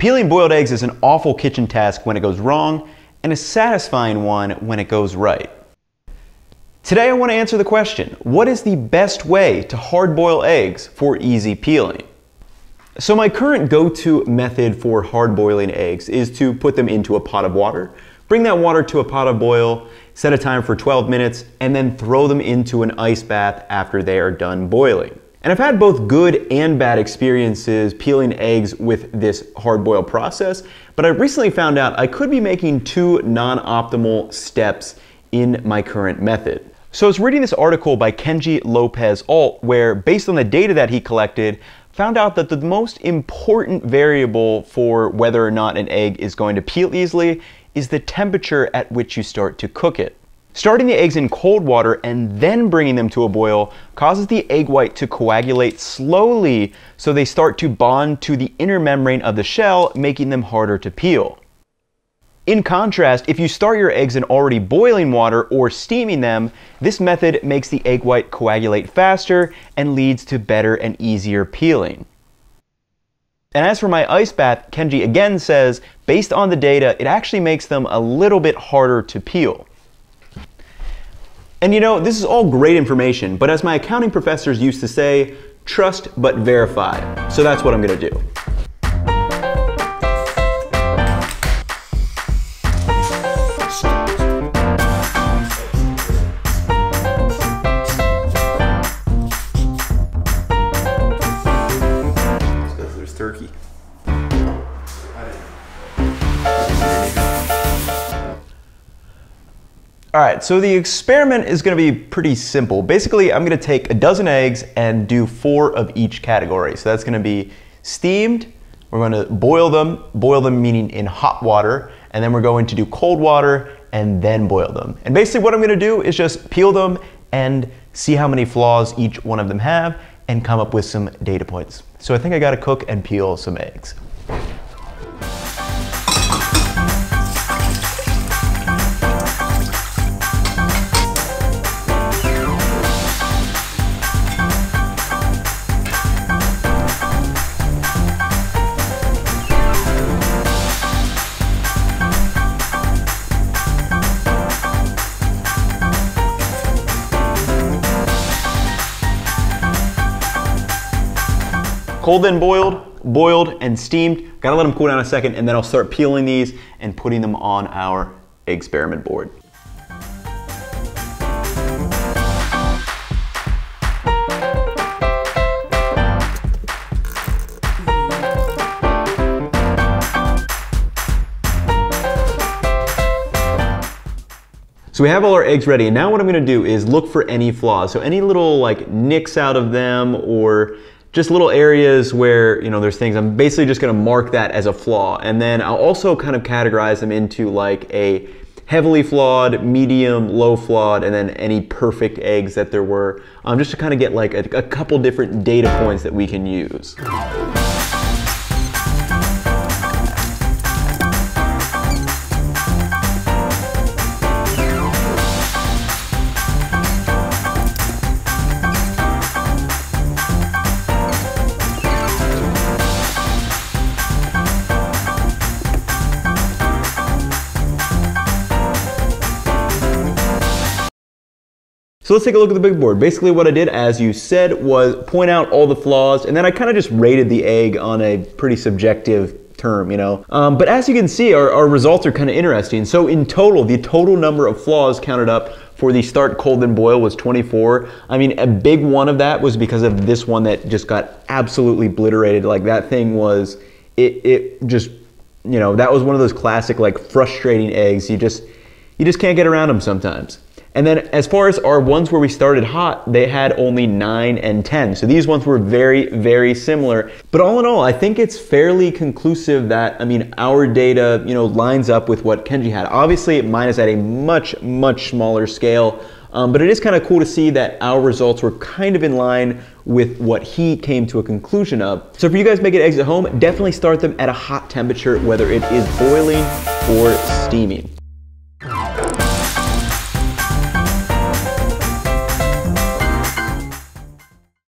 Peeling boiled eggs is an awful kitchen task when it goes wrong, and a satisfying one when it goes right. Today I want to answer the question, what is the best way to hard boil eggs for easy peeling? So my current go-to method for hard boiling eggs is to put them into a pot of water, bring that water to a pot of boil, set a time for 12 minutes, and then throw them into an ice bath after they are done boiling. And I've had both good and bad experiences peeling eggs with this hard boil process, but I recently found out I could be making two non-optimal steps in my current method. So I was reading this article by Kenji Lopez Alt where, based on the data that he collected, found out that the most important variable for whether or not an egg is going to peel easily is the temperature at which you start to cook it. Starting the eggs in cold water and then bringing them to a boil causes the egg white to coagulate slowly, so they start to bond to the inner membrane of the shell, making them harder to peel. In contrast, if you start your eggs in already boiling water or steaming them, this method makes the egg white coagulate faster and leads to better and easier peeling. And as for my ice bath, Kenji again says, based on the data, it actually makes them a little bit harder to peel. And you know, this is all great information, but as my accounting professors used to say, trust but verify. So that's what I'm gonna do. Let's go through this turkey. Alright, so the experiment is going to be pretty simple. Basically, I'm going to take a dozen eggs and do 4 of each category. So that's going to be steamed, we're going to boil them meaning in hot water, and then we're going to do cold water and then boil them. And basically what I'm going to do is just peel them and see how many flaws each one of them have and come up with some data points. So I think I got to cook and peel some eggs. Cold then boiled and steamed. Gotta let them cool down a second, and then I'll start peeling these and putting them on our experiment board. So we have all our eggs ready, and now what I'm gonna do is look for any flaws. So any little like nicks out of them, or just little areas where, you know, there's things, I'm basically just gonna mark that as a flaw. And then I'll also kind of categorize them into like a heavily flawed, medium, low flawed, and then any perfect eggs that there were, just to kind of get like a couple different data points that we can use. So let's take a look at the big board. Basically what I did, as you said, was point out all the flaws, and then I kind of just rated the egg on a pretty subjective term, you know. But as you can see, our results are kind of interesting. So in total, the total number of flaws counted up for the start, cold, then boil was 24. I mean, a big one of that was because of this one that just got absolutely obliterated. Like that thing was, it just, you know, that was one of those classic like frustrating eggs. You just can't get around them sometimes. And then as far as our ones where we started hot, they had only 9 and 10. So these ones were very, very similar. But all in all, I think it's fairly conclusive that, I mean, our data, you know, lines up with what Kenji had. Obviously, mine is at a much, much smaller scale. But it is kind of cool to see that our results were kind of in line with what he came to a conclusion of. So for you guys making eggs at home, definitely start them at a hot temperature, whether it is boiling or steaming.